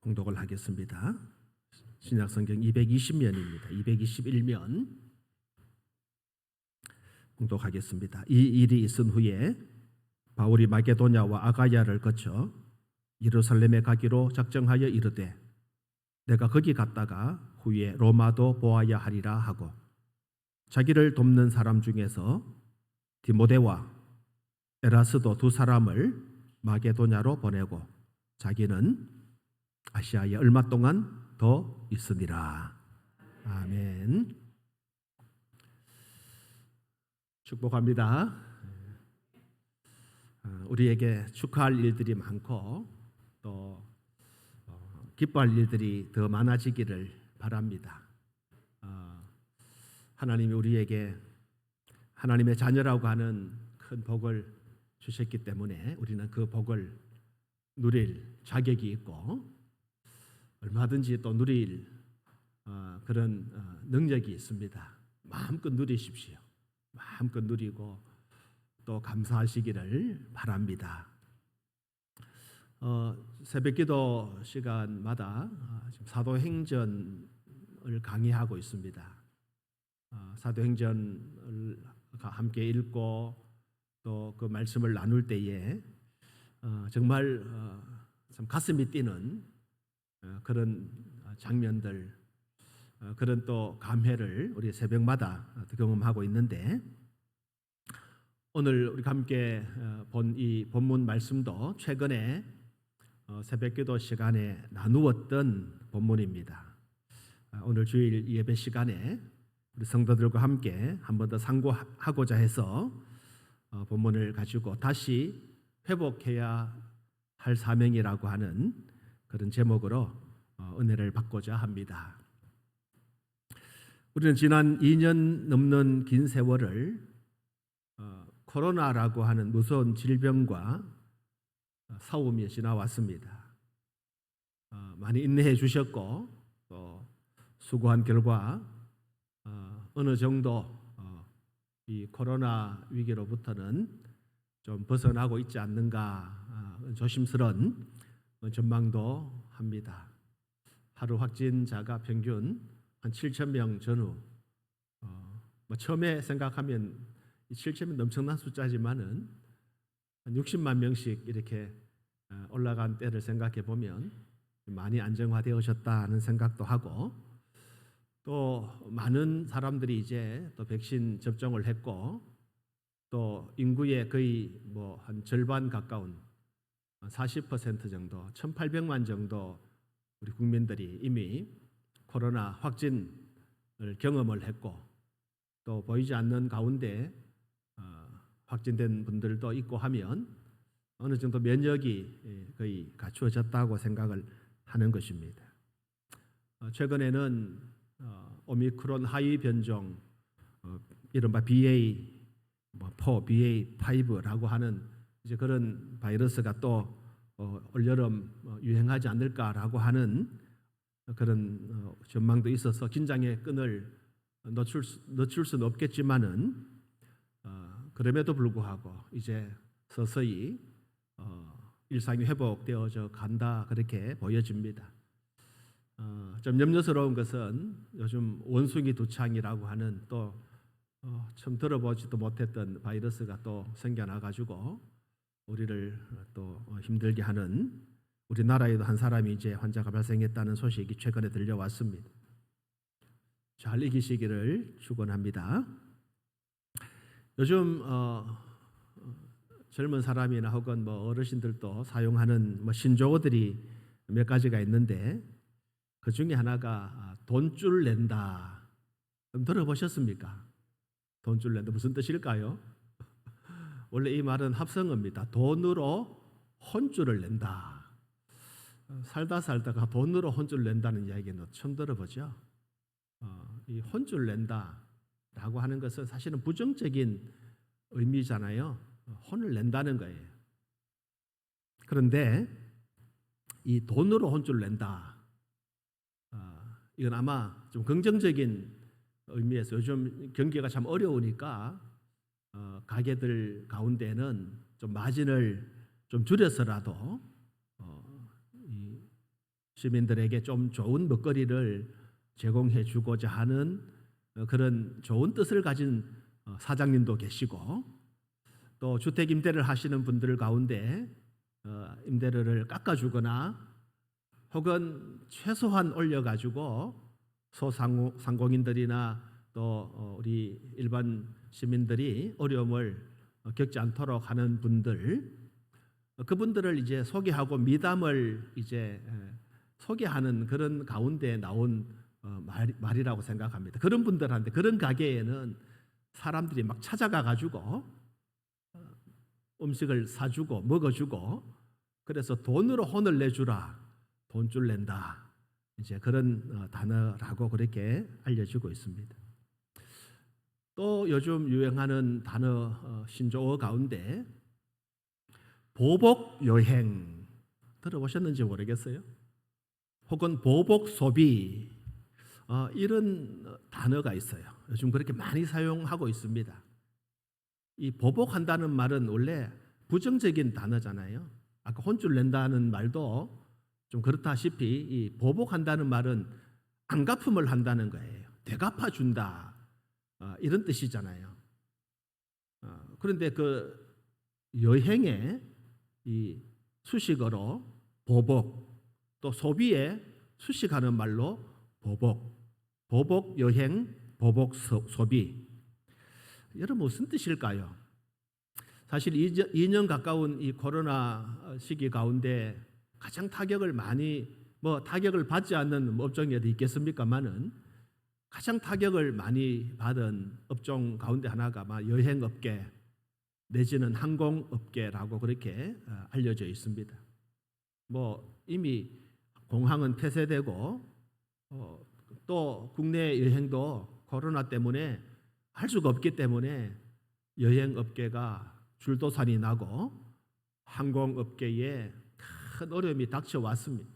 봉독을 하겠습니다. 신약성경 220면입니다. 221면 봉독하겠습니다. 이 일이 있은 후에 바울이 마게도냐와 아가야를 거쳐 예루살렘에 가기로 작정하여 이르되 내가 거기 갔다가 후에 로마도 보아야 하리라 하고 자기를 돕는 사람 중에서 디모데와 에라스도 두 사람을 마게도냐로 보내고 자기는 아시아에 얼마 동안 더 있으니라. 아멘. 축복합니다. 우리에게 축하할 일들이 많고 또 기뻐할 일들이 더 많아지기를 바랍니다. 하나님이 우리에게 하나님의 자녀라고 하는 큰 복을 주셨기 때문에 우리는 그 복을 누릴 자격이 있고 얼마든지 또 누릴 그런 능력이 있습니다. 마음껏 누리십시오. 마음껏 누리고 또 감사하시기를 바랍니다. 새벽기도 시간마다 지금 사도행전을 강의하고 있습니다. 사도행전을 함께 읽고 또 그 말씀을 나눌 때에 정말 참 가슴이 뛰는 그런 장면들, 그런 또 감회를 우리 새벽마다 경험하고 있는데 오늘 우리가 함께 본 이 본문 말씀도 최근에 새벽기도 시간에 나누었던 본문입니다. 오늘 주일 예배 시간에 우리 성도들과 함께 한 번 더 상고하고자 해서 본문을 가지고 다시 회복해야 할 사명이라고 하는 그런 제목으로 은혜를 받고자 합니다. 우리는 지난 2년 넘는 긴 세월을 코로나라고 하는 무서운 질병과 싸움이 지나왔습니다. 많이 인내해 주셨고 또 수고한 결과 어느 정도 이 코로나 위기로부터는 좀 벗어나고 있지 않는가 조심스러운 전망도 합니다. 하루 확진자가 평균 한 7,000명 전후. 처음에 생각하면 7,000명 엄청난 숫자지만은 한 60만 명씩 이렇게 올라간 때를 생각해 보면 많이 안정화되어졌다는 생각도 하고 또 많은 사람들이 이제 또 백신 접종을 했고 또 인구의 거의 뭐 한 절반 가까운 40% 정도, 1,800만 정도 우리 국민들이 이미 코로나 확진을 경험을 했고 또 보이지 않는 가운데 확진된 분들도 있고 하면 어느 정도 면역이 거의 갖추어졌다고 생각을 하는 것입니다. 최근에는 오미크론 하위 변종 이른바 BA4, BA5라고 하는 이제 그런 바이러스가 또 올여름 유행하지 않을까라고 하는 그런 전망도 있어서 긴장의 끈을 늦출 수는 없겠지만은 그럼에도 불구하고 이제 서서히 일상이 회복되어져 간다 그렇게 보여집니다. 좀 염려스러운 것은 요즘 원숭이 두창이라고 하는 또 처음 들어보지도 못했던 바이러스가 또 생겨나가지고 우리를 또 힘들게 하는 우리나라에도 한 사람이 이제 환자가 발생했다는 소식이 최근에 들려왔습니다. 잘 이기시기를 축원합니다. 요즘 젊은 사람이나 혹은 뭐 어르신들도 사용하는 뭐 신조어들이 몇 가지가 있는데 그 중에 하나가 돈줄 낸다. 좀 들어보셨습니까? 돈줄 낸다 무슨 뜻일까요? 원래 이 말은 합성어입니다. 돈으로 혼줄을 낸다. 살다가 돈으로 혼줄 낸다는 이야기는 처음 들어보죠. 이 혼줄 낸다라고 하는 것은 사실은 부정적인 의미잖아요. 혼을 낸다는 거예요. 그런데 이 돈으로 혼줄 낸다. 이건 아마 좀 긍정적인 의미에서 요즘 경기가 참 어려우니까 가게들 가운데는 좀 마진을 좀 줄여서라도 시민들에게 좀 좋은 먹거리를 제공해 주고자 하는 그런 좋은 뜻을 가진 사장님도 계시고, 또 주택 임대를 하시는 분들 가운데 임대료를 깎아주거나 혹은 최소한 올려가지고 소상공인들이나 또 우리 일반 시민들이 어려움을 겪지 않도록 하는 분들, 그분들을 이제 소개하고 미담을 이제 소개하는 그런 가운데 나온 말이라고 생각합니다. 그런 분들한테, 그런 가게에는 사람들이 막 찾아가 가지고 음식을 사주고 먹어주고, 그래서 돈으로 혼을 내주라, 돈줄 낸다, 이제 그런 단어라고 그렇게 알려지고 있습니다. 또 요즘 유행하는 단어 신조어 가운데 보복 여행 들어보셨는지 모르겠어요. 혹은 보복 소비, 이런 단어가 있어요. 요즘 그렇게 많이 사용하고 있습니다. 이 보복한다는 말은 원래 부정적인 단어잖아요. 아까 혼줄 낸다는 말도 좀 그렇다시피 이 보복한다는 말은 안갚음을 한다는 거예요. 되갚아 준다, 이런 뜻이잖아요. 그런데 그 여행의 이 수식어로 보복, 또 소비에 수식하는 말로 보복 여행, 보복 소비. 여러분 무슨 뜻일까요? 사실 2년 가까운 이 코로나 시기 가운데 가장 타격을 많이, 타격을 받지 않는 업종이 어디 있겠습니까만은 가장 타격을 많이 받은 업종 가운데 하나가 여행업계 내지는 항공업계라고 그렇게 알려져 있습니다. 이미 공항은 폐쇄되고 또 국내 여행도 코로나 때문에 할 수가 없기 때문에 여행업계가 줄도산이 나고 항공업계에 큰 어려움이 닥쳐왔습니다.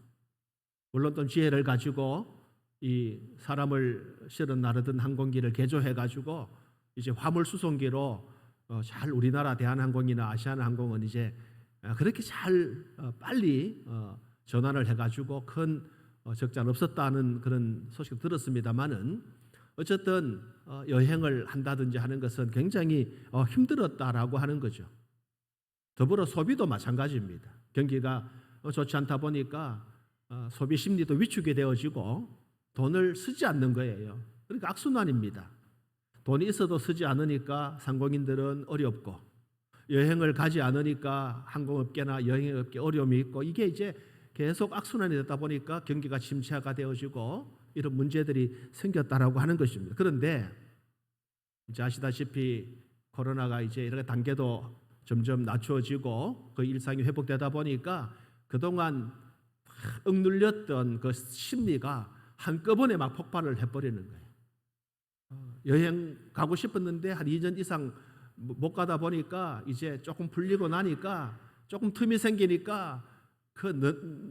물론 또 지혜를 가지고 이 사람을 실어 나르던 항공기를 개조해 가지고 이제 화물 수송기로 잘 우리나라 대한항공이나 아시아나항공은 이제 그렇게 잘 빨리 전환을 해가지고 큰 적자는 없었다는 그런 소식 들었습니다만은 어쨌든 여행을 한다든지 하는 것은 굉장히 힘들었다라고 하는 거죠. 더불어 소비도 마찬가지입니다. 경기가 좋지 않다 보니까 소비 심리도 위축이 되어지고 돈을 쓰지 않는 거예요. 그러니까 악순환입니다. 돈이 있어도 쓰지 않으니까 상공인들은 어렵고, 여행을 가지 않으니까 항공업계나 여행업계 어려움이 있고, 이게 이제 계속 악순환이 되다 보니까 경기가 침체가 되어지고 이런 문제들이 생겼다라고 하는 것입니다. 그런데 이제 아시다시피 코로나가 이제 이렇게 단계도 점점 낮추어지고 그 일상이 회복되다 보니까 그동안 억눌렸던 그 심리가 한꺼번에 막 폭발을 해버리는 거예요. 여행 가고 싶었는데 한 2년 이상 못 가다 보니까 이제 조금 풀리고 나니까 조금 틈이 생기니까 그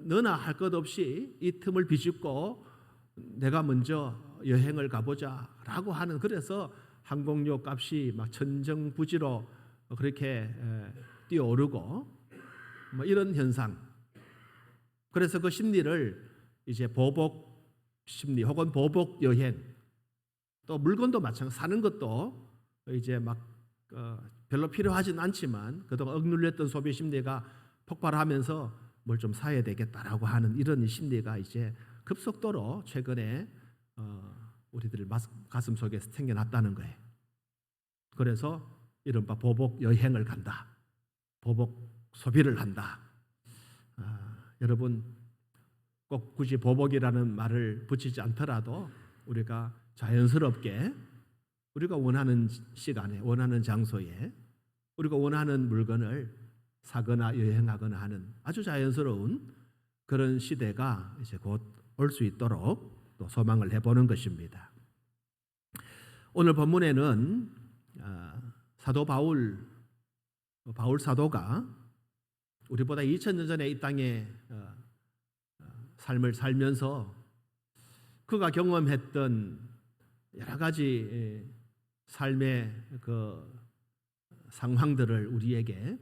너나 할 것 없이 이 틈을 비집고 내가 먼저 여행을 가보자라고 하는, 그래서 항공료 값이 막 천정부지로 그렇게 뛰어오르고 이런 현상. 그래서 그 심리를 이제 보복 심리 혹은 보복 여행, 또 물건도 마찬가지, 사는 것도 이제 막 별로 필요하진 않지만 그동안 억눌렸던 소비 심리가 폭발하면서 뭘 좀 사야 되겠다라고 하는 이런 심리가 이제 급속도로 최근에 우리들 가슴 속에 생겨났다는 거예요. 그래서 이른바 보복 여행을 간다, 보복 소비를 한다. 여러분 꼭 굳이 보복이라는 말을 붙이지 않더라도 우리가 자연스럽게 우리가 원하는 시간에, 원하는 장소에 우리가 원하는 물건을 사거나 여행하거나 하는 아주 자연스러운 그런 시대가 이제 곧 올 수 있도록 또 소망을 해보는 것입니다. 오늘 본문에는 사도 바울 사도가 우리보다 2000년 전에 이 땅에 삶을 살면서 그가 경험했던 여러 가지 삶의 그 상황들을 우리에게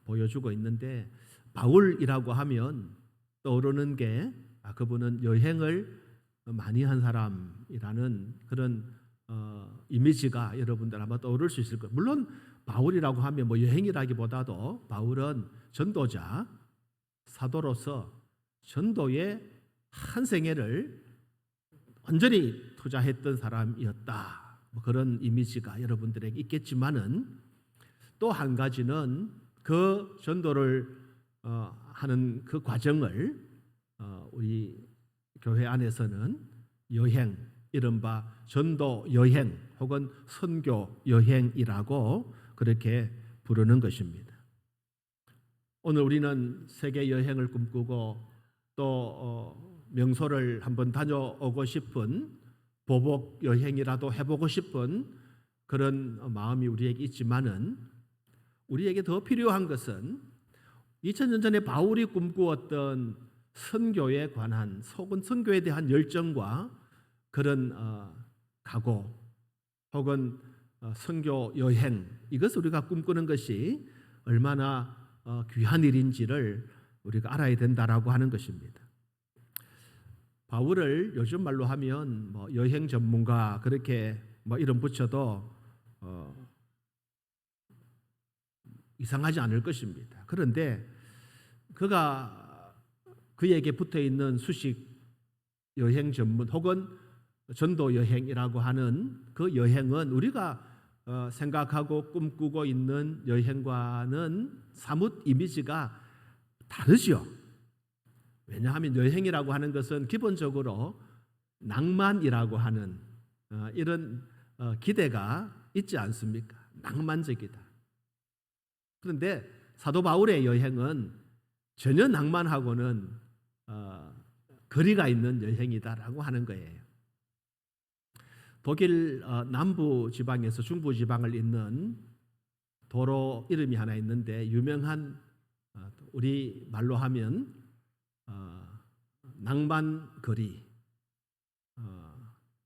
보여주고 있는데, 바울이라고 하면 떠오르는 게 그분은 여행을 많이 한 사람이라는 그런 이미지가 여러분들 아마 떠오를 수 있을 거예요. 물론 바울이라고 하면 뭐 여행이라기보다도 바울은 전도자, 사도로서 전도의 한 생애를 완전히 투자했던 사람이었다. 뭐 그런 이미지가 여러분들에게 있겠지만은 또 한 가지는 그 전도를 하는 그 과정을 우리 교회 안에서는 여행, 이른바 전도 여행 혹은 선교 여행이라고 그렇게 부르는 것입니다. 오늘 우리는 세계 여행을 꿈꾸고 또 명소를 한번 다녀오고 싶은 보복 여행이라도 해보고 싶은 그런 마음이 우리에게 있지만은 우리에게 더 필요한 것은 2000년 전에 바울이 꿈꾸었던 선교에 관한 혹은 선교에 대한 열정과 그런 각오 혹은 선교 여행, 이것을 우리가 꿈꾸는 것이 얼마나 귀한 일인지를 우리가 알아야 된다라고 하는 것입니다. 바울을 요즘 말로 하면 뭐 여행 전문가 그렇게 뭐 이름 붙여도 이상하지 않을 것입니다. 그런데 그에게 붙어 있는 수식 여행 전문 혹은 전도 여행이라고 하는 그 여행은 우리가 생각하고 꿈꾸고 있는 여행과는 사뭇 이미지가 다르죠. 왜냐하면 여행이라고 하는 것은 기본적으로 낭만이라고 하는 이런 기대가 있지 않습니까? 낭만적이다. 그런데 사도 바울의 여행은 전혀 낭만하고는 거리가 있는 여행이다라고 하는 거예요. 독일 남부 지방에서 중부 지방을 잇는 도로 이름이 하나 있는데 유명한 우리 말로 하면 낭만거리.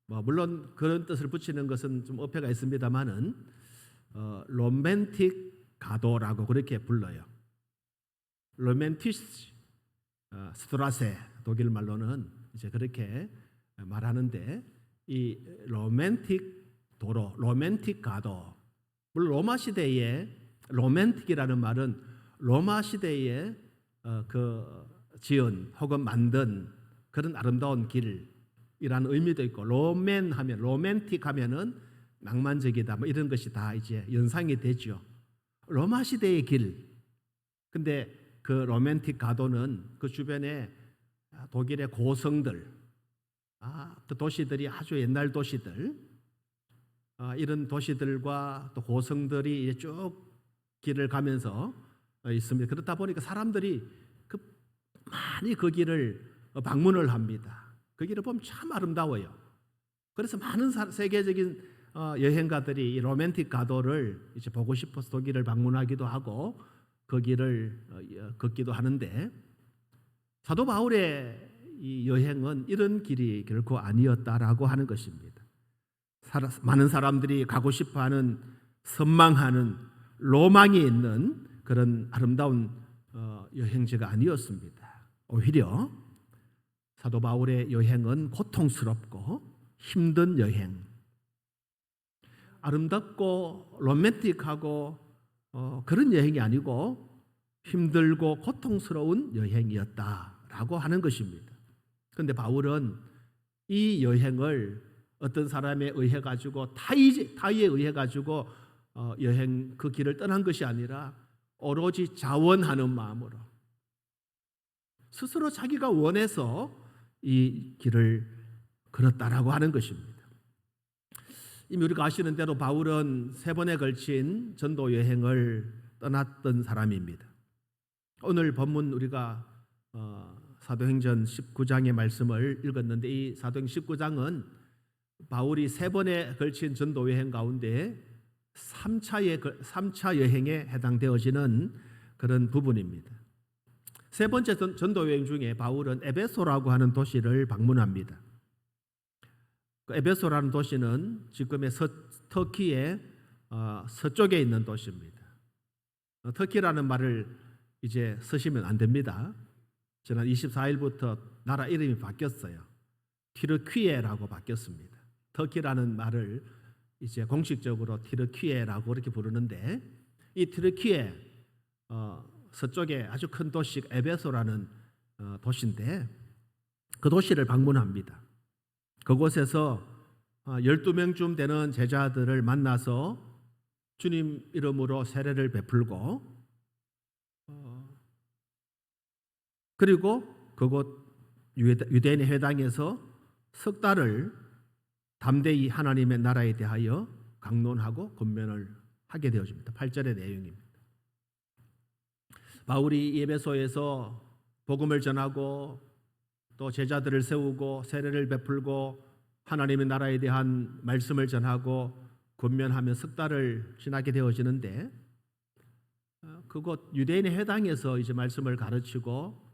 뭐 물론 그런 뜻을 붙이는 것은 좀 어폐가 있습니다만은 로맨틱 가도라고 그렇게 불러요. 로맨티스 스트라세 독일 말로는 이제 그렇게 말하는데 이 로맨틱 도로, 로맨틱 가도. 물론 로마 시대에 로맨틱이라는 말은 로마 시대에 그 지은 혹은 만든 그런 아름다운 길이라는 의미도 있고 로맨하면 로맨틱하면은 낭만적이다 뭐 이런 것이 다 이제 연상이 되죠. 로마 시대의 길. 근데 그 로맨틱 가도는 그 주변에 독일의 고성들, 그 도시들이 아주 옛날 도시들, 이런 도시들과 또 고성들이 이제 쭉 길을 가면서 있습니다. 그렇다 보니까 사람들이 많이 그 길을 방문을 합니다. 그 길을 보면 참 아름다워요. 그래서 많은 세계적인 여행가들이 이 로맨틱 가도를 이제 보고 싶어서 독일을 방문하기도 하고 그 길을 걷기도 하는데 사도 바울의 이 여행은 이런 길이 결코 아니었다라고 하는 것입니다. 많은 사람들이 가고 싶어하는 선망하는 로망이 있는 그런 아름다운 여행지가 아니었습니다. 오히려 사도 바울의 여행은 고통스럽고 힘든 여행, 아름답고 로맨틱하고 그런 여행이 아니고 힘들고 고통스러운 여행이었다라고 하는 것입니다. 그런데 바울은 이 여행을 어떤 사람에 의해 가지고 타의에 의해 가지고 여행 그 길을 떠난 것이 아니라 오로지 자원하는 마음으로 스스로 자기가 원해서 이 길을 걸었다라고 하는 것입니다. 이미 우리가 아시는 대로 바울은 3번에 걸친 전도 여행을 떠났던 사람입니다. 오늘 본문 우리가 사도행전 19장의 말씀을 읽었는데 이 사도행전 19장은 바울이 3번에 걸친 전도 여행 가운데 3차 여행에 해당되어지는 그런 부분입니다. 3번째 전도 여행 중에 바울은 에베소라고 하는 도시를 방문합니다. 그 에베소라는 도시는 지금의 터키의 서쪽에 있는 도시입니다. 터키라는 말을 이제 쓰시면 안 됩니다. 지난 24일부터 나라 이름이 바뀌었어요. 티르키예라고 바뀌었습니다. 터키라는 말을 이제 공식적으로 티르키예라고 이렇게 부르는데, 이 티르키예 서쪽에 아주 큰 도시 에베소라는 도시인데, 그 도시를 방문합니다. 그곳에서 12명쯤 되는 제자들을 만나서 주님 이름으로 세례를 베풀고, 그리고 그곳 유대인의 회당에서 석 달을 담대히 하나님의 나라에 대하여 강론하고 권면을 하게 되어집니다. 8절의 내용입니다. 바울이 에베소에서 복음을 전하고 또 제자들을 세우고 세례를 베풀고 하나님의 나라에 대한 말씀을 전하고 권면하며 석 달을 지나게 되어지는데, 그곳 유대인의 회당에서 이제 말씀을 가르치고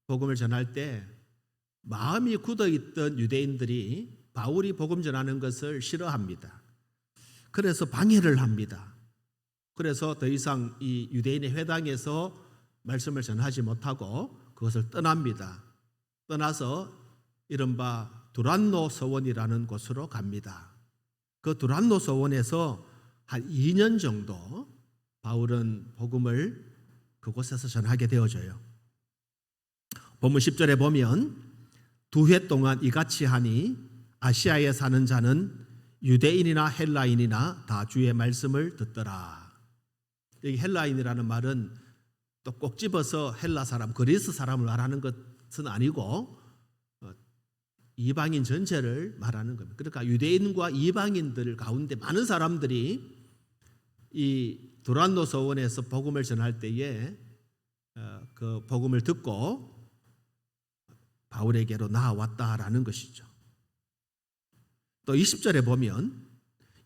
복음을 전할 때 마음이 굳어있던 유대인들이 바울이 복음 전하는 것을 싫어합니다. 그래서 방해를 합니다. 그래서 더 이상 이 유대인의 회당에서 말씀을 전하지 못하고 그것을 떠납니다. 떠나서 이른바 두란노 서원이라는 곳으로 갑니다. 그 두란노 서원에서 한 2년 정도 바울은 복음을 그곳에서 전하게 되어져요. 본문 10절에 보면 두 해 동안 이같이 하니 아시아에 사는 자는 유대인이나 헬라인이나 다 주의 말씀을 듣더라. 여기 헬라인이라는 말은 또 꼭 집어서 헬라 사람, 그리스 사람을 말하는 것은 아니고 이방인 전체를 말하는 겁니다. 그러니까 유대인과 이방인들 가운데 많은 사람들이 이 두란노 서원에서 복음을 전할 때에 그 복음을 듣고 바울에게로 나아왔다라는 것이죠. 또 20절에 보면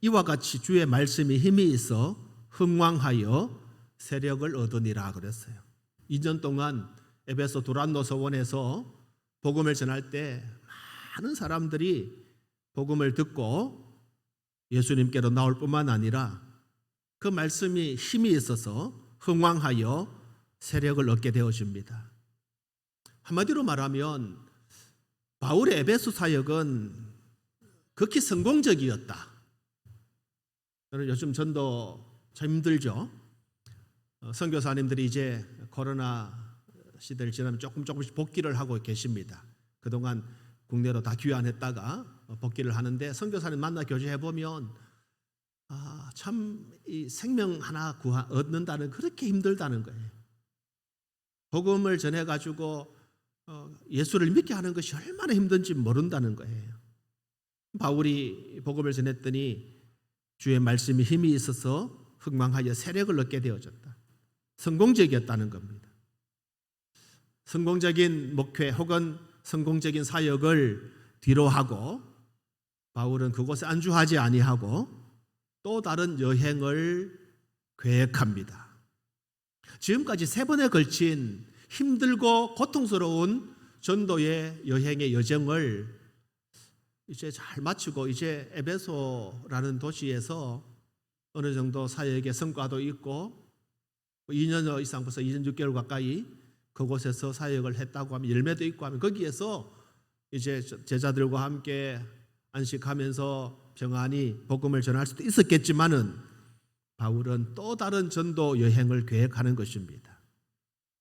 이와 같이 주의 말씀이 힘이 있어 흥왕하여 세력을 얻으니라 그랬어요. 2년 동안 에베소 두란노 서원에서 복음을 전할 때 많은 사람들이 복음을 듣고 예수님께로 나올 뿐만 아니라 그 말씀이 힘이 있어서 흥왕하여 세력을 얻게 되어집니다. 한마디로 말하면 바울의 에베소 사역은 극히 성공적이었다. 저는 요즘 전도 참 힘들죠. 선교사님들이 이제 코로나 시대를 지나면 조금씩 복귀를 하고 계십니다. 그동안 국내로 다 귀환했다가 복귀를 하는데 선교사님 만나 교제해 보면 참 이 생명 하나 얻는다는 그렇게 힘들다는 거예요. 복음을 전해가지고 예수를 믿게 하는 것이 얼마나 힘든지 모른다는 거예요. 바울이 복음을 전했더니 주의 말씀이 힘이 있어서 흥망하여 세력을 얻게 되어졌다. 성공적이었다는 겁니다. 성공적인 목회 혹은 성공적인 사역을 뒤로하고 바울은 그곳에 안주하지 아니하고 또 다른 여행을 계획합니다. 지금까지 3번에 걸친 힘들고 고통스러운 전도의 여행의 여정을 이제 잘 마치고 이제 에베소라는 도시에서 어느 정도 사역의 성과도 있고 2년 이상 벌써 2년 6개월 가까이 그곳에서 사역을 했다고 하면 열매도 있고 하면 거기에서 이제 제자들과 함께 안식하면서 평안히 복음을 전할 수도 있었겠지만은 바울은 또 다른 전도 여행을 계획하는 것입니다.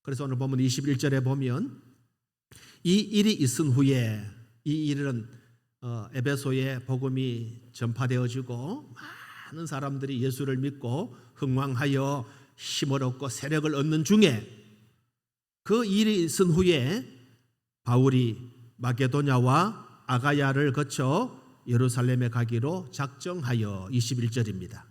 그래서 오늘 보면 21절에 보면 이 일이 있은 후에 이 일은 에베소에 복음이 전파되어지고 많은 사람들이 예수를 믿고 흥왕하여 힘을 얻고 세력을 얻는 중에 그 일이 있은 후에 바울이 마게도냐와 아가야를 거쳐 예루살렘에 가기로 작정하여 21절입니다.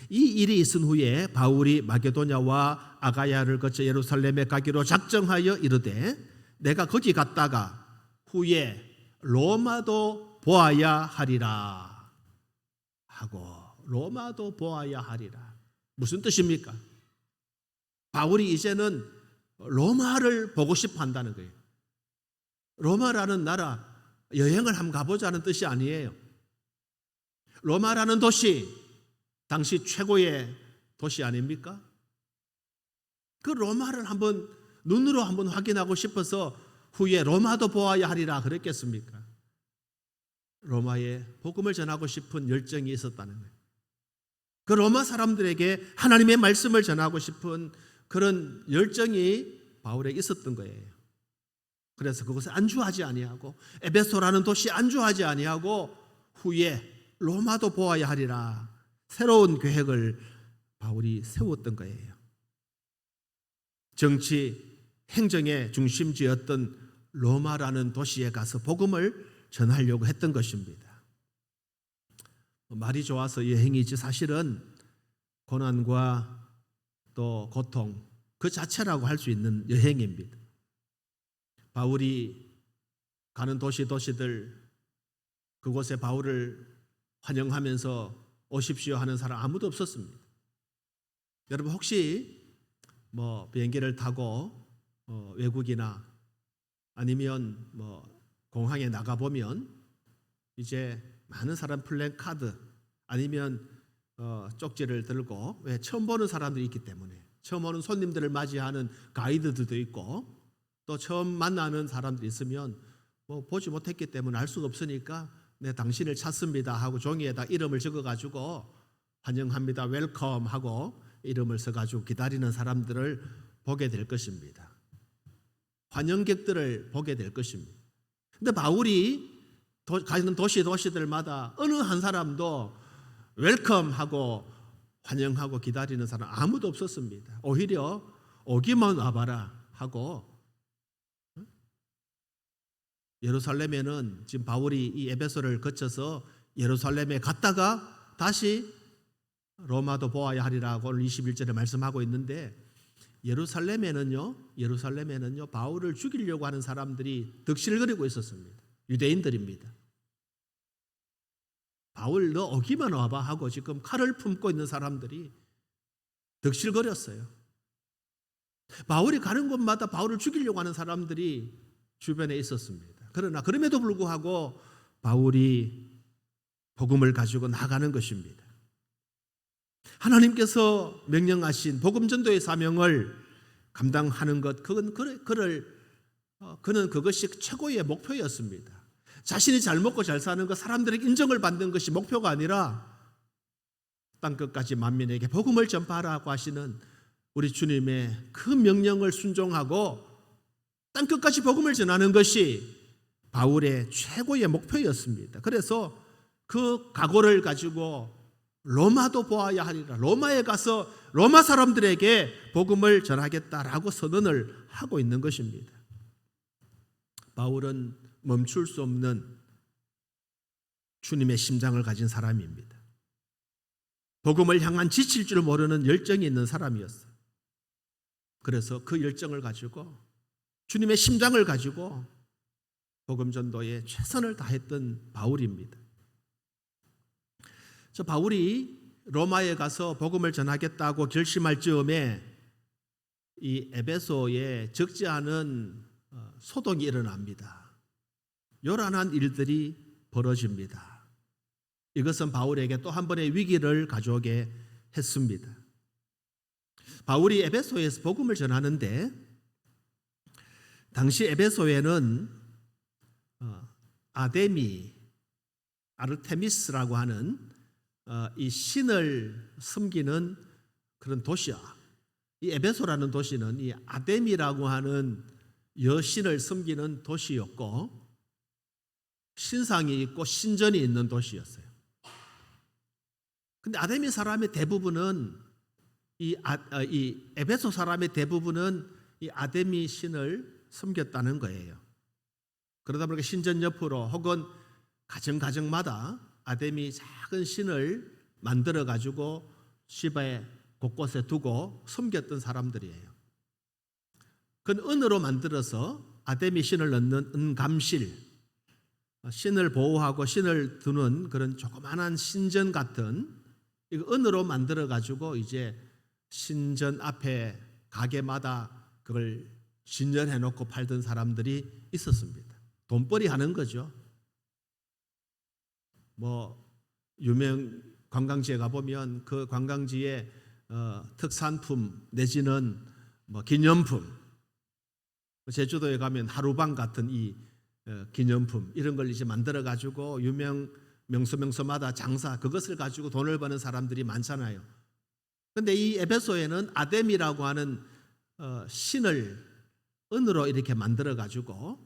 이 일이 있은 후에 바울이 마게도냐와 아가야를 거쳐 예루살렘에 가기로 작정하여 이르되 내가 거기 갔다가 후에 로마도 보아야 하리라 하고 로마도 보아야 하리라. 무슨 뜻입니까? 바울이 이제는 로마를 보고 싶어 한다는 거예요. 로마라는 나라 여행을 한번 가보자는 뜻이 아니에요. 로마라는 도시 당시 최고의 도시 아닙니까? 그 로마를 한번 눈으로 한번 확인하고 싶어서 후에 로마도 보아야 하리라 그랬겠습니까? 로마에 복음을 전하고 싶은 열정이 있었다는 거예요. 그 로마 사람들에게 하나님의 말씀을 전하고 싶은 그런 열정이 바울에 있었던 거예요. 그래서 그것을 안주하지 아니하고 에베소라는 도시에 안주하지 아니하고 후에 로마도 보아야 하리라 새로운 계획을 바울이 세웠던 거예요. 정치, 행정의 중심지였던 로마라는 도시에 가서 복음을 전하려고 했던 것입니다. 말이 좋아서 여행이지 사실은 고난과 또 고통 그 자체라고 할 수 있는 여행입니다. 바울이 가는 도시들 그곳에 바울을 환영하면서 오십시오 하는 사람 아무도 없었습니다. 여러분 혹시 비행기를 타고 외국이나 아니면 공항에 나가 보면 이제 많은 사람 플랜카드 아니면 쪽지를 들고 왜 처음 보는 사람들이 있기 때문에 처음 오는 손님들을 맞이하는 가이드들도 있고 또 처음 만나는 사람들이 있으면 보지 못했기 때문에 알 수가 없으니까 네, 당신을 찾습니다 하고 종이에다 이름을 적어가지고 환영합니다 웰컴 하고 이름을 써가지고 기다리는 사람들을 보게 될 것입니다. 환영객들을 보게 될 것입니다. 근데 바울이 가는 도시들마다 어느 한 사람도 웰컴 하고 환영하고 기다리는 사람 아무도 없었습니다. 오히려 오기만 와봐라 하고 예루살렘에는 지금 바울이 이 에베소를 거쳐서 예루살렘에 갔다가 다시 로마도 보아야 하리라고 오늘 21절에 말씀하고 있는데 예루살렘에는요 바울을 죽이려고 하는 사람들이 득실거리고 있었습니다. 유대인들입니다. 바울 너 오기만 와봐 하고 지금 칼을 품고 있는 사람들이 득실거렸어요. 바울이 가는 곳마다 바울을 죽이려고 하는 사람들이 주변에 있었습니다. 그러나 그럼에도 불구하고 바울이 복음을 가지고 나가는 것입니다. 하나님께서 명령하신 복음 전도의 사명을 감당하는 것 그는 그것이 최고의 목표였습니다. 자신이 잘 먹고 잘 사는 것 사람들에게 인정을 받는 것이 목표가 아니라 땅끝까지 만민에게 복음을 전파하라고 하시는 우리 주님의 그 명령을 순종하고 땅끝까지 복음을 전하는 것이 바울의 최고의 목표였습니다. 그래서 그 각오를 가지고 로마도 보아야 하리라. 로마에 가서 로마 사람들에게 복음을 전하겠다라고 선언을 하고 있는 것입니다. 바울은 멈출 수 없는 주님의 심장을 가진 사람입니다. 복음을 향한 지칠 줄 모르는 열정이 있는 사람이었어요. 그래서 그 열정을 가지고 주님의 심장을 가지고 복음 전도에 최선을 다했던 바울입니다. 저 바울이 로마에 가서 복음을 전하겠다고 결심할 즈음에 이 에베소에 적지 않은 소동이 일어납니다. 요란한 일들이 벌어집니다. 이것은 바울에게 또 한 번의 위기를 가져오게 했습니다. 바울이 에베소에서 복음을 전하는데 당시 에베소에는 아데미, 아르테미스라고 하는 이 신을 섬기는 그런 도시야. 이 에베소라는 도시는 이 아데미라고 하는 여신을 섬기는 도시였고 신상이 있고 신전이 있는 도시였어요. 근데 아데미 사람의 대부분은 이 에베소 사람의 대부분은 이 아데미 신을 섬겼다는 거예요. 그러다 보니까 신전 옆으로 혹은 가정마다 아데미 작은 신을 만들어 가지고 집에 곳곳에 두고 섬겼던 사람들이에요. 그건 은으로 만들어서 아데미 신을 넣는 은감실, 신을 보호하고 신을 두는 그런 조그마한 신전 같은 이거 은으로 만들어 가지고 이제 신전 앞에 가게마다 그걸 진열해 놓고 팔던 사람들이 있었습니다. 돈벌이 하는 거죠. 유명 관광지에 가보면 그 관광지의 특산품 내지는 기념품 제주도에 가면 하루방 같은 이 기념품 이런 걸 이제 만들어 가지고 명소마다 장사 그것을 가지고 돈을 버는 사람들이 많잖아요. 그런데 이 에베소에는 아데미라고 하는 신을 은으로 이렇게 만들어 가지고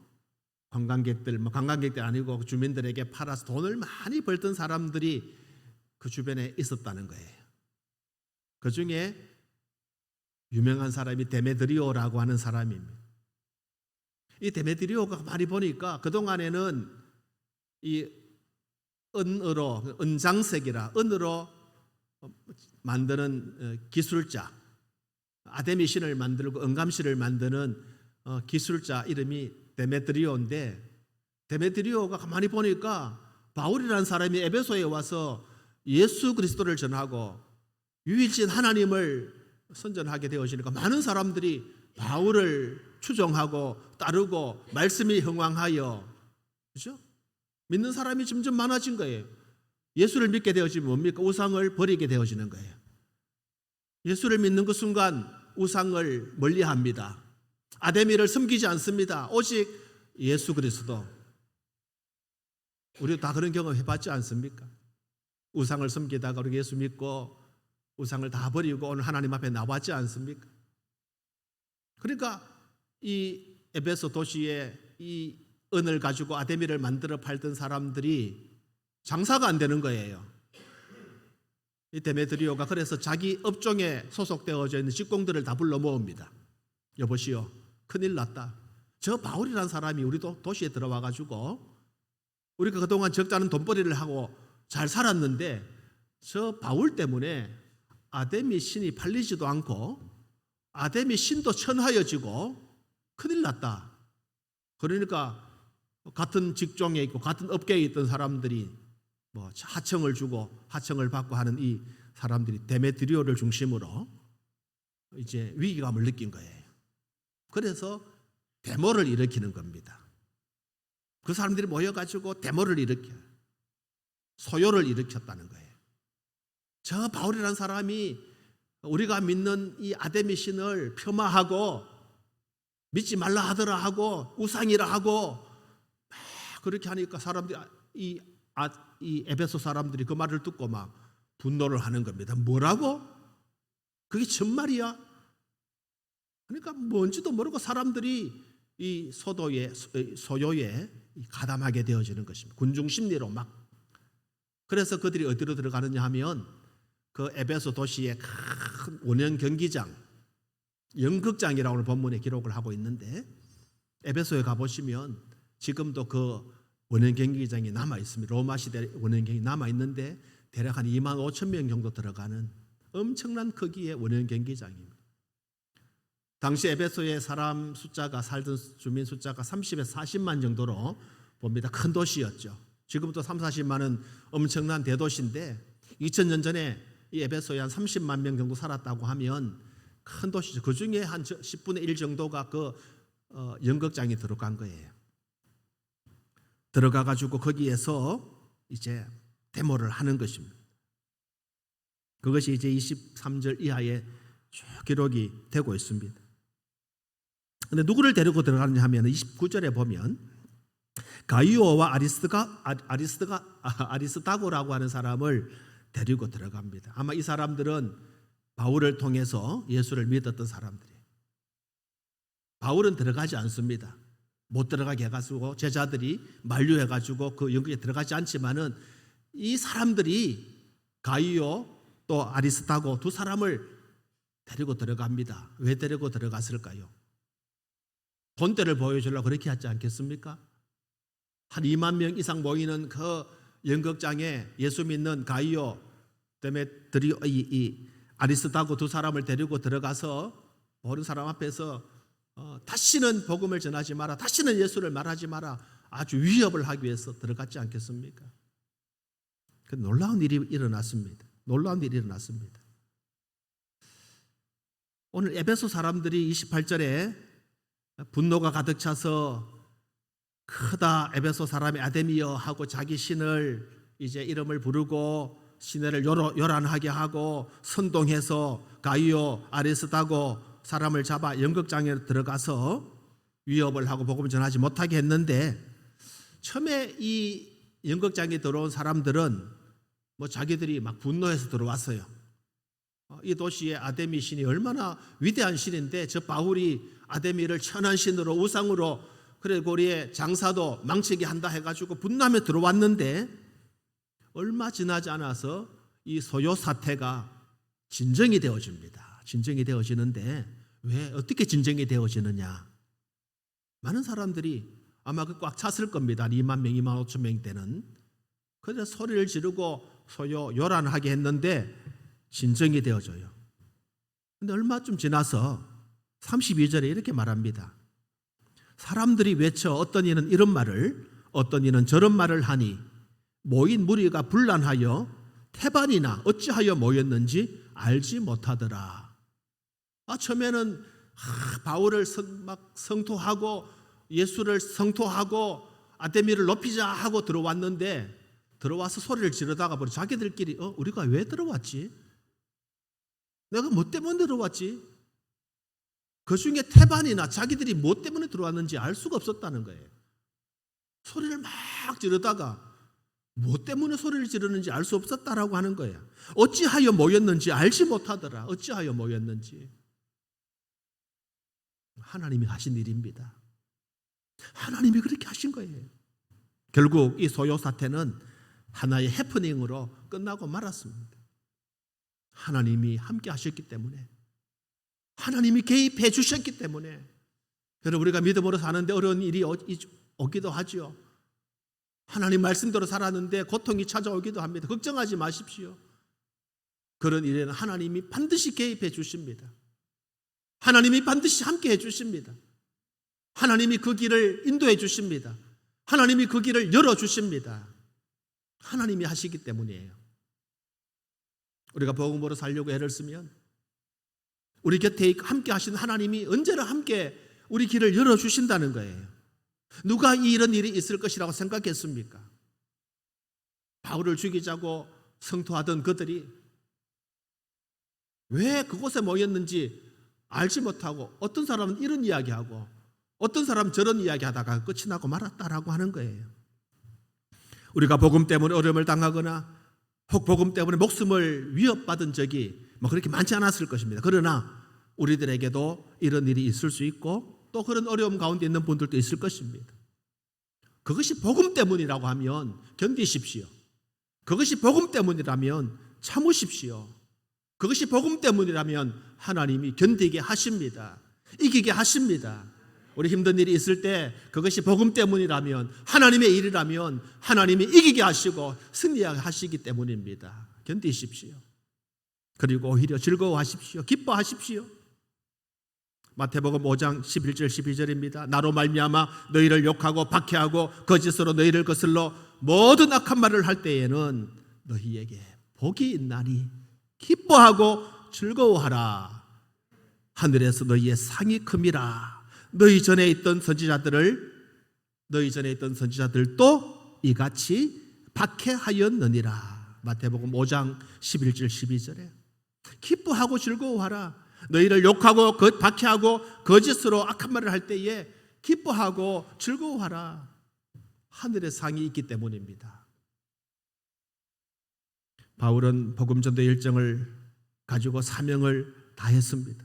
관광객들 아니고 주민들에게 팔아서 돈을 많이 벌던 사람들이 그 주변에 있었다는 거예요. 그 중에 유명한 사람이 데메드리오라고 하는 사람입니다. 이 데메드리오가 많이 보니까 그동안에는 이 은으로 만드는 기술자, 아데미 신을 만들고 은감신을 만드는 기술자 이름이 데메드리오인데, 데메드리오가 가만히 보니까 바울이라는 사람이 에베소에 와서 예수 그리스도를 전하고 유일신 하나님을 선전하게 되어지니까 많은 사람들이 바울을 추종하고 따르고 말씀이 흥왕하여, 그렇죠? 믿는 사람이 점점 많아진 거예요. 예수를 믿게 되어지면 뭡니까? 우상을 버리게 되어지는 거예요. 예수를 믿는 그 순간 우상을 멀리합니다. 아데미를 섬기지 않습니다. 오직 예수 그리스도. 우리도 다 그런 경험 해봤지 않습니까? 우상을 섬기다가 우리 예수 믿고 우상을 다 버리고 오늘 하나님 앞에 나왔지 않습니까? 그러니까 이 에베소 도시에 이 은을 가지고 아데미를 만들어 팔던 사람들이 장사가 안 되는 거예요. 이 데메드리오가 그래서 자기 업종에 소속되어져 있는 직공들을 다 불러 모읍니다. 여보시오, 큰일 났다. 저 바울이라는 사람이 우리 도시에 들어와 가지고 우리가 그동안 적잖은 돈벌이를 하고 잘 살았는데 저 바울 때문에 아데미 신이 팔리지도 않고 아데미 신도 천하여지고 큰일 났다. 그러니까 같은 직종에 있고 같은 업계에 있던 사람들이 뭐 하청을 주고 하청을 받고 하는 이 사람들이 데메드리오를 중심으로 이제 위기감을 느낀 거예요. 그래서 데모를 일으키는 겁니다. 그 사람들이 모여가지고 데모를 일으켜요. 소요를 일으켰다는 거예요. 저 바울이라는 사람이 우리가 믿는 이 아데미 신을 폄하하고 믿지 말라 하더라 하고 우상이라 하고 막 그렇게 하니까 사람들이 이 에베소 사람들이 그 말을 듣고 막 분노를 하는 겁니다. 뭐라고? 그게 정말이야? 그러니까 뭔지도 모르고 사람들이 이 소요에 가담하게 되어지는 것입니다. 군중 심리로 막. 그래서 그들이 어디로 들어가느냐 하면 그 에베소 도시의 큰 원형 경기장, 연극장이라고 하는 본문에 기록을 하고 있는데 에베소에 가보시면 지금도 그 원형 경기장이 남아 있습니다. 로마 시대 원형 경기 남아 있는데 대략 한 2만 5천 명 정도 들어가는 엄청난 크기의 원형 경기장입니다. 당시 에베소의 사람 숫자가 살던 주민 숫자가 30에서 40만 정도로 봅니다. 큰 도시였죠. 지금부터 3, 40만은 엄청난 대도시인데 2000년 전에 이 에베소에 한 30만 명 정도 살았다고 하면 큰 도시죠. 그 중에 한 10분의 1 정도가 그 연극장에 들어간 거예요. 들어가 가지고 거기에서 이제 데모를 하는 것입니다. 그것이 이제 23절 이하에 쭉 기록이 되고 있습니다. 근데 누구를 데리고 들어가느냐 하면 29절에 보면 가이오와 아리스다고라고 하는 사람을 데리고 들어갑니다. 아마 이 사람들은 바울을 통해서 예수를 믿었던 사람들이에요. 바울은 들어가지 않습니다. 못 들어가게 해가지고 제자들이 만류해가지고 그 연극에 들어가지 않지만은 이 사람들이 가이오 또 아리스다고 두 사람을 데리고 들어갑니다. 왜 데리고 들어갔을까요? 본때를 보여주려고 그렇게 하지 않겠습니까? 한 2만 명 이상 모이는 그 연극장에 예수 믿는 가이오 데메드리오 이 아리스다고 두 사람을 데리고 들어가서 모르는 사람 앞에서 다시는 복음을 전하지 마라, 다시는 예수를 말하지 마라, 아주 위협을 하기 위해서 들어갔지 않겠습니까? 그 놀라운 일이 일어났습니다. 놀라운 일이 일어났습니다. 오늘 에베소 사람들이 28절에 분노가 가득 차서 크다 에베소 사람이 아데미여 하고 자기 신을 이제 이름을 부르고 시내를 요란하게 하고 선동해서 가이오 아리스다고 사람을 잡아 연극장에 들어가서 위협을 하고 복음을 전하지 못하게 했는데, 처음에 이 연극장에 들어온 사람들은 뭐 자기들이 막 분노해서 들어왔어요. 이 도시의 아데미 신이 얼마나 위대한 신인데 저 바울이 아데미를 천한 신으로 우상으로 그리고 우리의 장사도 망치게 한다 해가지고 분노하며 들어왔는데, 얼마 지나지 않아서 이 소요 사태가 진정이 되어집니다. 진정이 되어지는데, 왜 어떻게 진정이 되어지느냐? 많은 사람들이 아마 그 꽉 찼을 겁니다. 2만 명, 2만 5천 명 때는. 그래서 소리를 지르고 소요 요란하게 했는데 진정이 되어져요. 근데 얼마쯤 지나서 32절에 이렇게 말합니다. 사람들이 외쳐 어떤 이는 이런 말을 어떤 이는 저런 말을 하니 모인 무리가 분란하여 태반이나 어찌하여 모였는지 알지 못하더라. 처음에는 바울을 막 성토하고 예수를 성토하고 아데미를 높이자 하고 들어왔는데, 들어와서 소리를 지르다가 보니 자기들끼리 우리가 왜 들어왔지? 내가 뭐 때문에 들어왔지? 그 중에 태반이나 자기들이 뭐 때문에 들어왔는지 알 수가 없었다는 거예요. 소리를 막 지르다가 뭐 때문에 소리를 지르는지 알 수 없었다라고 하는 거예요. 어찌하여 모였는지 알지 못하더라. 어찌하여 모였는지. 하나님이 하신 일입니다. 하나님이 그렇게 하신 거예요. 결국 이 소요 사태는 하나의 해프닝으로 끝나고 말았습니다. 하나님이 함께 하셨기 때문에, 하나님이 개입해 주셨기 때문에. 여러분, 우리가 믿음으로 사는데 어려운 일이 오기도 하죠. 하나님 말씀대로 살았는데 고통이 찾아오기도 합니다. 걱정하지 마십시오. 그런 일에는 하나님이 반드시 개입해 주십니다. 하나님이 반드시 함께 해 주십니다. 하나님이 그 길을 인도해 주십니다. 하나님이 그 길을 열어 주십니다. 하나님이 하시기 때문이에요. 우리가 복음으로 살려고 애를 쓰면 우리 곁에 함께 하신 하나님이 언제나 함께 우리 길을 열어 주신다는 거예요. 누가 이런 일이 있을 것이라고 생각했습니까? 바울을 죽이자고 성토하던 그들이 왜 그곳에 모였는지 알지 못하고, 어떤 사람은 이런 이야기하고 어떤 사람은 저런 이야기하다가 끝이 나고 말았다라고 하는 거예요. 우리가 복음 때문에 어려움을 당하거나 혹 복음 때문에 목숨을 위협받은 적이 그렇게 많지 않았을 것입니다. 그러나 우리들에게도 이런 일이 있을 수 있고 또 그런 어려움 가운데 있는 분들도 있을 것입니다. 그것이 복음 때문이라고 하면 견디십시오. 그것이 복음 때문이라면 참으십시오. 그것이 복음 때문이라면 하나님이 견디게 하십니다. 이기게 하십니다. 우리 힘든 일이 있을 때 그것이 복음 때문이라면, 하나님의 일이라면 하나님이 이기게 하시고 승리하게 하시기 때문입니다. 견디십시오. 그리고 오히려 즐거워하십시오. 기뻐하십시오. 마태복음 5장 11절 12절입니다. 나로 말미암아 너희를 욕하고 박해하고 거짓으로 너희를 거슬러 모든 악한 말을 할 때에는 너희에게 복이 있나니 기뻐하고 즐거워하라. 하늘에서 너희의 상이 큼이라. 너희 전에 있던 선지자들도 이같이 박해하였느니라. 마태복음 5장 11절 12절에 기뻐하고 즐거워하라. 너희를 욕하고 박해하고 거짓으로 악한 말을 할 때에 기뻐하고 즐거워하라. 하늘의 상이 있기 때문입니다. 바울은 복음 전도 일정을 가지고 사명을 다했습니다.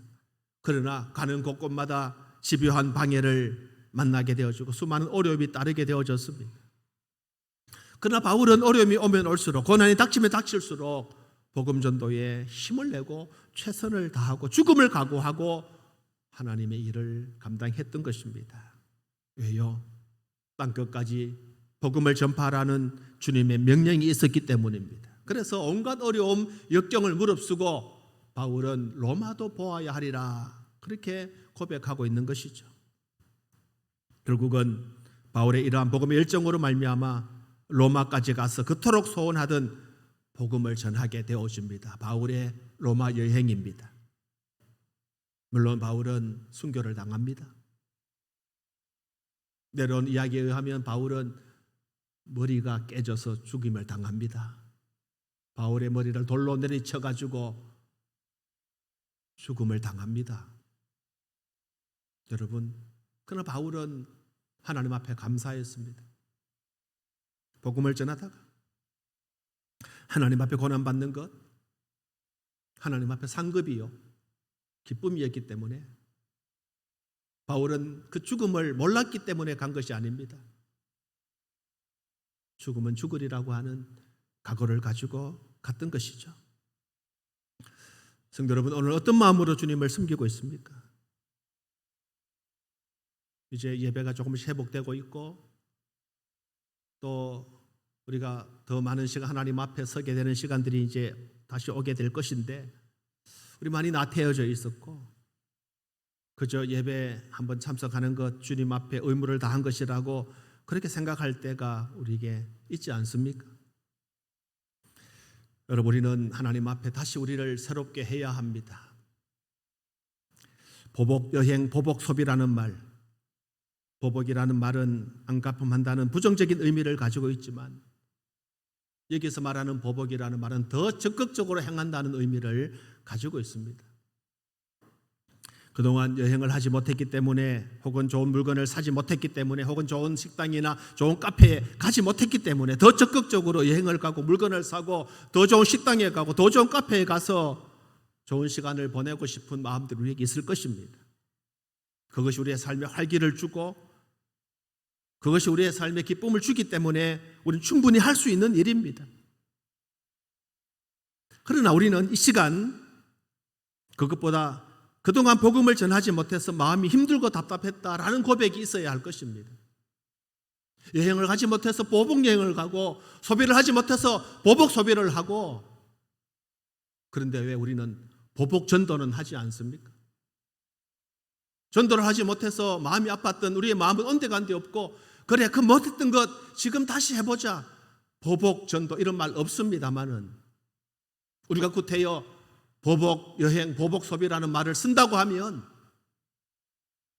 그러나 가는 곳곳마다 집요한 방해를 만나게 되어지고 수많은 어려움이 따르게 되어졌습니다. 그러나 바울은 어려움이 오면 올수록, 고난이 닥치면 닥칠수록 복음 전도에 힘을 내고 최선을 다하고 죽음을 각오하고 하나님의 일을 감당했던 것입니다. 왜요? 땅끝까지 복음을 전파하라는 주님의 명령이 있었기 때문입니다. 그래서 온갖 어려움, 역경을 무릅쓰고 바울은 로마도 보아야 하리라, 그렇게 고백하고 있는 것이죠. 결국은 바울의 이러한 복음의 일정으로 말미암아 로마까지 가서 그토록 소원하던 복음을 전하게 되어집니다. 바울의 로마 여행입니다. 물론 바울은 순교를 당합니다. 내려온 이야기에 의하면 바울은 머리가 깨져서 죽임을 당합니다. 바울의 머리를 돌로 내리쳐가지고 죽음을 당합니다. 여러분, 그러나 바울은 하나님 앞에 감사했습니다. 복음을 전하다가 하나님 앞에 고난받는 것, 하나님 앞에 상급이요 기쁨이었기 때문에 바울은 그 죽음을 몰랐기 때문에 간 것이 아닙니다. 죽음은 죽으리라고 하는 각오를 가지고 갔던 것이죠. 성도 여러분, 오늘 어떤 마음으로 주님을 섬기고 있습니까? 이제 예배가 조금씩 회복되고 있고 또 우리가 더 많은 시간 하나님 앞에 서게 되는 시간들이 이제 다시 오게 될 것인데 우리 많이 나태해져 있었고 그저 예배 한번 참석하는 것 주님 앞에 의무를 다한 것이라고 그렇게 생각할 때가 우리에게 있지 않습니까? 여러분, 우리는 하나님 앞에 다시 우리를 새롭게 해야 합니다. 보복 여행, 보복 소비라는 말, 보복이라는 말은 안가품한다는 부정적인 의미를 가지고 있지만 여기서 말하는 보복이라는 말은 더 적극적으로 행한다는 의미를 가지고 있습니다. 그동안 여행을 하지 못했기 때문에 혹은 좋은 물건을 사지 못했기 때문에 혹은 좋은 식당이나 좋은 카페에 가지 못했기 때문에 더 적극적으로 여행을 가고 물건을 사고 더 좋은 식당에 가고 더 좋은 카페에 가서 좋은 시간을 보내고 싶은 마음들이 우리에게 있을 것입니다. 그것이 우리의 삶에 활기를 주고 그것이 우리의 삶에 기쁨을 주기 때문에 우리는 충분히 할 수 있는 일입니다. 그러나 우리는 이 시간 그것보다 그동안 복음을 전하지 못해서 마음이 힘들고 답답했다라는 고백이 있어야 할 것입니다. 여행을 가지 못해서 보복 여행을 가고 소비를 하지 못해서 보복 소비를 하고 그런데 왜 우리는 보복 전도는 하지 않습니까? 전도를 하지 못해서 마음이 아팠던 우리의 마음은 온데간데 없고 그래 그 못했던 것 지금 다시 해보자 보복 전도 이런 말 없습니다만은 우리가 구태여 보복 여행, 보복 소비라는 말을 쓴다고 하면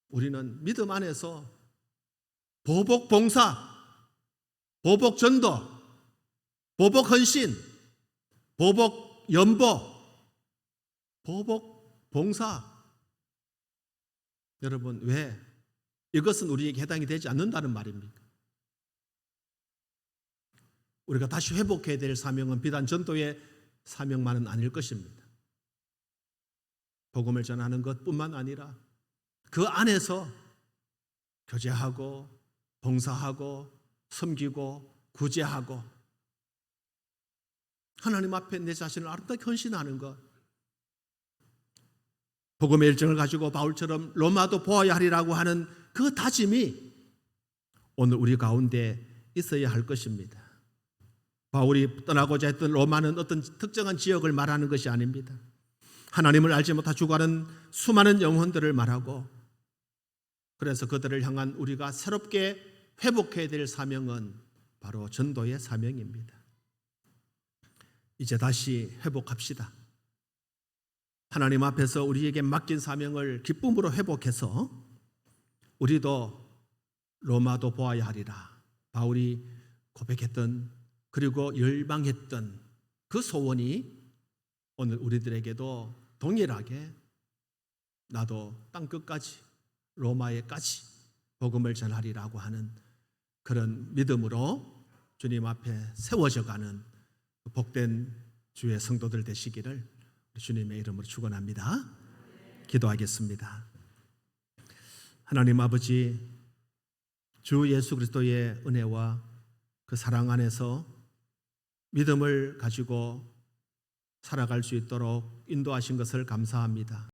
우리는 믿음 안에서 보복 봉사, 보복 전도, 보복 헌신, 보복 연보, 보복 봉사 여러분 왜 이것은 우리에게 해당이 되지 않는다는 말입니까? 우리가 다시 회복해야 될 사명은 비단 전도의 사명만은 아닐 것입니다. 복음을 전하는 것뿐만 아니라 그 안에서 교제하고 봉사하고 섬기고 구제하고 하나님 앞에 내 자신을 아름답게 헌신하는 것 복음의 일정을 가지고 바울처럼 로마도 보아야 하리라고 하는 그 다짐이 오늘 우리 가운데 있어야 할 것입니다. 바울이 떠나고자 했던 로마는 어떤 특정한 지역을 말하는 것이 아닙니다. 하나님을 알지 못하고 죽어가는 수많은 영혼들을 말하고 그래서 그들을 향한 우리가 새롭게 회복해야 될 사명은 바로 전도의 사명입니다. 이제 다시 회복합시다. 하나님 앞에서 우리에게 맡긴 사명을 기쁨으로 회복해서 우리도 로마도 보아야 하리라. 바울이 고백했던 그리고 열망했던 그 소원이 오늘 우리들에게도 동일하게 나도 땅끝까지 로마에까지 복음을 전하리라고 하는 그런 믿음으로 주님 앞에 세워져가는 복된 주의 성도들 되시기를 주님의 이름으로 축원합니다. 기도하겠습니다. 하나님 아버지, 주 예수 그리스도의 은혜와 그 사랑 안에서 믿음을 가지고 살아갈 수 있도록 인도하신 것을 감사합니다.